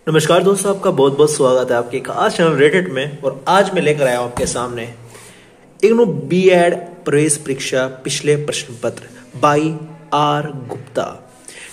नमस्कार दोस्तों, आपका बहुत बहुत स्वागत है आपके एक आज चैनल रेडिट में। और आज मैं लेकर आया हूं आपके सामने इग्नू बी.एड प्रवेश परीक्षा पिछले प्रश्न पत्र बाई आर गुप्ता।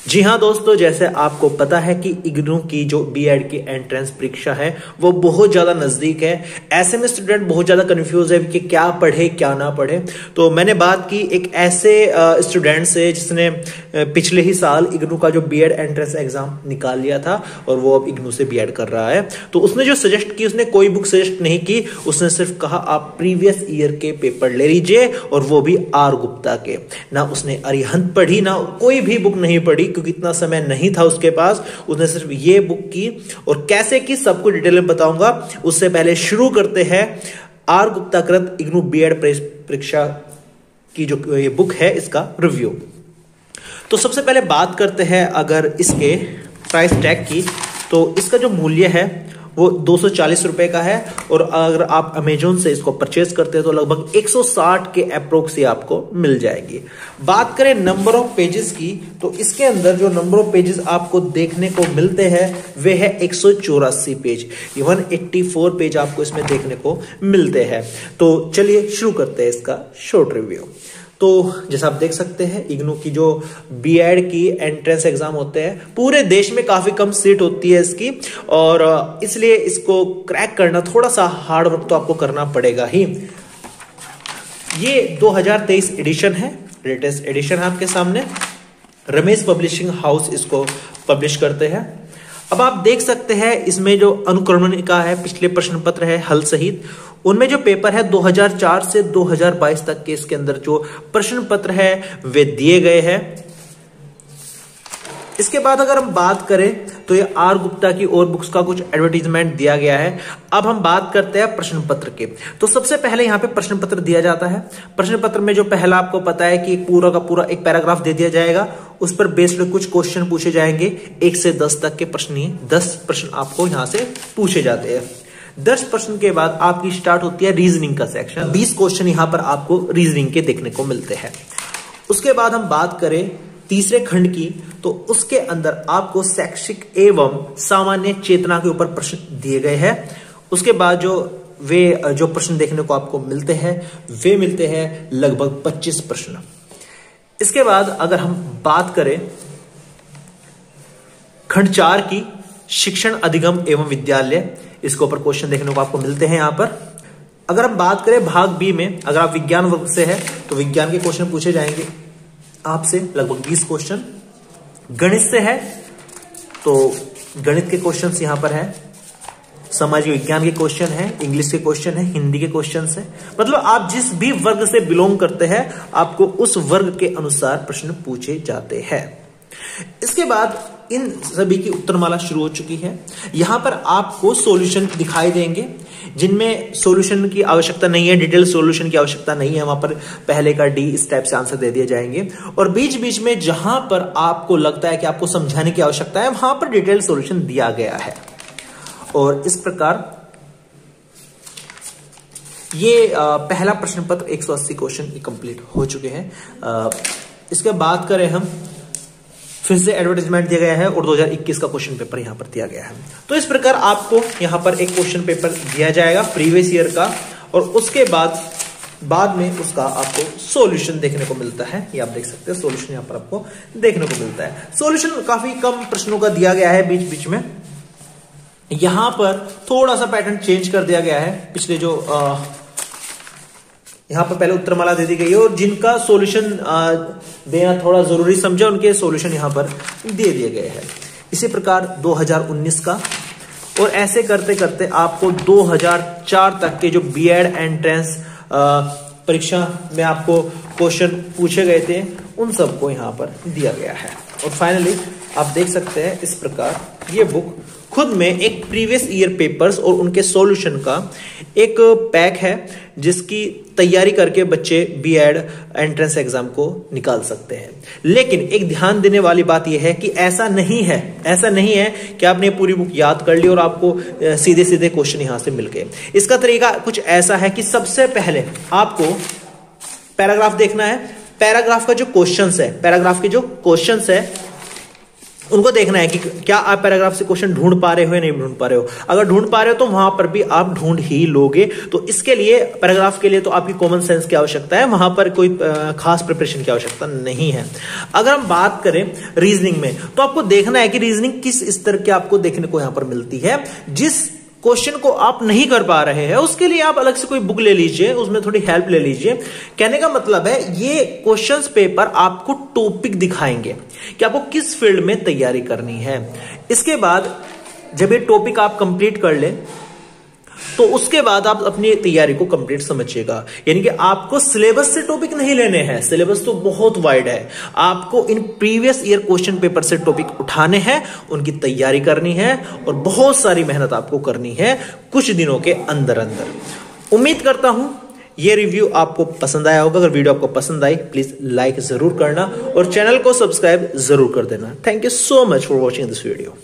जी हाँ दोस्तों, जैसे आपको पता है कि इग्नू की जो बी.एड की एंट्रेंस परीक्षा है वो बहुत ज्यादा नजदीक है। ऐसे में स्टूडेंट बहुत ज्यादा कंफ्यूज है कि क्या पढ़े क्या ना पढ़े। तो मैंने बात की एक ऐसे स्टूडेंट से जिसने पिछले ही साल इग्नू का जो बी.एड एंट्रेंस एग्जाम निकाल लिया था और वो अब इग्नू से बी.एड कर रहा है। तो उसने जो सजेस्ट की, उसने कोई बुक सजेस्ट नहीं की, उसने सिर्फ कहा आप प्रीवियस ईयर के पेपर ले लीजिए, और वो भी आर गुप्ता के। ना उसने अरिहंत पढ़ी, ना कोई भी बुक नहीं पढ़ी, क्योंकि इतना समय नहीं था उसके पास। उसने सिर्फ ये बुक की, और कैसे की सब कुछ डिटेल में बताऊंगा। उससे पहले शुरू करते हैं आर गुप्ता कृत इग्नू बी.एड परीक्षा की जो ये बुक है इसका रिव्यू। तो सबसे पहले बात करते हैं अगर इसके प्राइस टैग की, तो इसका जो मूल्य है वो 240 रुपए का है। और अगर आप अमेजोन से इसको परचेज करते हैं तो लगभग 160 के अप्रोक्स आपको मिल जाएगी। बात करें नंबर ऑफ पेजेस की, तो इसके अंदर जो नंबर ऑफ पेजेस आपको देखने को मिलते हैं वे है 184 पेज। 184 पेज आपको इसमें देखने को मिलते हैं। तो चलिए शुरू करते हैं इसका शॉर्ट रिव्यू। तो जैसा आप देख सकते हैं, इग्नू की जो बी.एड की एंट्रेंस एग्जाम होते हैं पूरे देश में काफी कम सीट होती है इसकी, और इसलिए इसको क्रैक करना थोड़ा सा हार्ड वर्क तो आपको करना पड़ेगा ही। ये 2023 एडिशन है, लेटेस्ट एडिशन है आपके सामने। रमेश पब्लिशिंग हाउस इसको पब्लिश करते हैं। अब आप देख सकते हैं इसमें जो अनुक्रमणिका है, पिछले प्रश्न पत्र है हल सहित, उनमें जो पेपर है 2004 से 2022 तक के इसके अंदर जो प्रश्न पत्र है वे दिए गए हैं। इसके बाद अगर हम बात करें तो ये आर गुप्ता की और बुक्स का कुछ एडवर्टीजमेंट दिया गया है। अब हम बात करते हैं प्रश्न पत्र के। तो सबसे पहले यहाँ पे प्रश्न पत्र दिया जाता है। प्रश्न पत्र में जो पहला आपको पता है कि पूरा का पूरा एक पैराग्राफ दे दिया जाएगा, उस पर बेस्ड कुछ क्वेश्चन पूछे जाएंगे। 1 से 10 तक के प्रश्न ही 10 प्रश्न आपको यहां से पूछे जाते हैं। 10 प्रश्न के बाद आपकी स्टार्ट होती है रीजनिंग का सेक्शन। 20 क्वेश्चन यहां पर आपको रीजनिंग के देखने को मिलते हैं। उसके बाद हम बात करें तीसरे खंड की, तो उसके अंदर आपको शैक्षिक एवं सामान्य चेतना के ऊपर प्रश्न दिए गए हैं। उसके बाद जो प्रश्न देखने को आपको मिलते हैं वे मिलते हैं लगभग 25 प्रश्न। इसके बाद अगर हम बात करें खंड 4 की, शिक्षण अधिगम एवं विद्यालय, इसके ऊपर क्वेश्चन देखने को आपको मिलते हैं यहां पर। अगर हम बात करें भाग बी में, अगर आप विज्ञान वर्ग से है तो विज्ञान के क्वेश्चन पूछे जाएंगे आपसे लगभग 20 क्वेश्चन। गणित से है तो गणित के क्वेश्चंस यहां पर है। सामाजिक विज्ञान के क्वेश्चन है, इंग्लिश के क्वेश्चन है, हिंदी के क्वेश्चन है। मतलब आप जिस भी वर्ग से बिलोंग करते हैं आपको उस वर्ग के अनुसार प्रश्न पूछे जाते हैं। इसके बाद इन सभी की उत्तरमाला शुरू हो चुकी है। यहां पर आपको सॉल्यूशन दिखाई देंगे जिनमें सॉल्यूशन की आवश्यकता नहीं है, डिटेल सॉल्यूशन की आवश्यकता नहीं है। वहां पर पहले का डी इस टाइप से आंसर दे दिए जाएंगे, और बीच बीच में जहां पर आपको लगता है कि आपको समझाने की आवश्यकता है वहां पर डिटेल सॉल्यूशन दिया गया है। और इस प्रकार ये पहला प्रश्न पत्र 180 क्वेश्चन कंप्लीट हो चुके हैं। इसके बाद करें हम, फिर से एडवर्टाइजमेंट दिया गया है और 2021 का क्वेश्चन पेपर यहां पर दिया गया है। तो इस प्रकार आपको यहां पर एक क्वेश्चन पेपर दिया जाएगा प्रीवियस ईयर का, और उसके बाद में उसका आपको सॉल्यूशन देखने को मिलता है। ये आप देख सकते हैं सॉल्यूशन यहां पर आपको देखने को मिलता है। सॉल्यूशन काफी कम प्रश्नों का दिया गया है बीच बीच में। यहां पर थोड़ा सा पैटर्न चेंज कर दिया गया है। पिछले जो यहां पर पहले उत्तरमाला दे दी गई है, और जिनका सॉल्यूशन देना थोड़ा जरूरी समझा उनके सॉल्यूशन यहां पर दे दिए गए हैं। इसी प्रकार 2019 का, और ऐसे करते करते आपको 2004 तक के जो बी.एड एंट्रेंस परीक्षा में आपको क्वेश्चन पूछे गए थे उन सबको यहां पर दिया गया है। और फाइनली आप देख सकते हैं इस प्रकार ये बुक खुद में एक प्रीवियस ईयर पेपर्स और उनके सॉल्यूशन का एक पैक है, जिसकी तैयारी करके बच्चे बी.एड एंट्रेंस एग्जाम को निकाल सकते हैं। लेकिन एक ध्यान देने वाली बात यह है कि ऐसा नहीं है कि आपने पूरी बुक याद कर ली और आपको सीधे सीधे क्वेश्चन यहां से मिल गए। इसका तरीका कुछ ऐसा है कि सबसे पहले आपको पैराग्राफ देखना है। पैराग्राफ का जो क्वेश्चंस है, पैराग्राफ के जो क्वेश्चंस है उनको देखना है कि क्या आप पैराग्राफ से क्वेश्चन ढूंढ पा रहे हो या नहीं ढूंढ पा रहे हो। अगर ढूंढ पा रहे हो तो वहां पर भी आप ढूंढ ही लोगे। तो इसके लिए पैराग्राफ के लिए तो आपकी कॉमन सेंस की आवश्यकता है, वहां पर कोई खास प्रिपरेशन की आवश्यकता नहीं है। अगर हम बात करें रीजनिंग में, तो आपको देखना है कि रीजनिंग किस स्तर की आपको देखने को यहां पर मिलती है। जिस क्वेश्चन को आप नहीं कर पा रहे हैं उसके लिए आप अलग से कोई बुक ले लीजिए, उसमें थोड़ी हेल्प ले लीजिए। कहने का मतलब है ये क्वेश्चंस पेपर आपको टॉपिक दिखाएंगे कि आपको किस फील्ड में तैयारी करनी है। इसके बाद जब ये टॉपिक आप कंप्लीट कर ले तो उसके बाद आप अपनी तैयारी को कंप्लीट समझिएगा। यानी कि आपको सिलेबस से टॉपिक नहीं लेने हैं, सिलेबस तो बहुत वाइड है। आपको in previous year question paper से टॉपिक उठाने हैं, उनकी तैयारी करनी है और बहुत सारी मेहनत आपको करनी है कुछ दिनों के अंदर अंदर। उम्मीद करता हूं ये रिव्यू आपको पसंद आया होगा। अगर वीडियो आपको पसंद आई प्लीज लाइक जरूर करना और चैनल को सब्सक्राइब जरूर कर देना। Thank you so much for watching this video.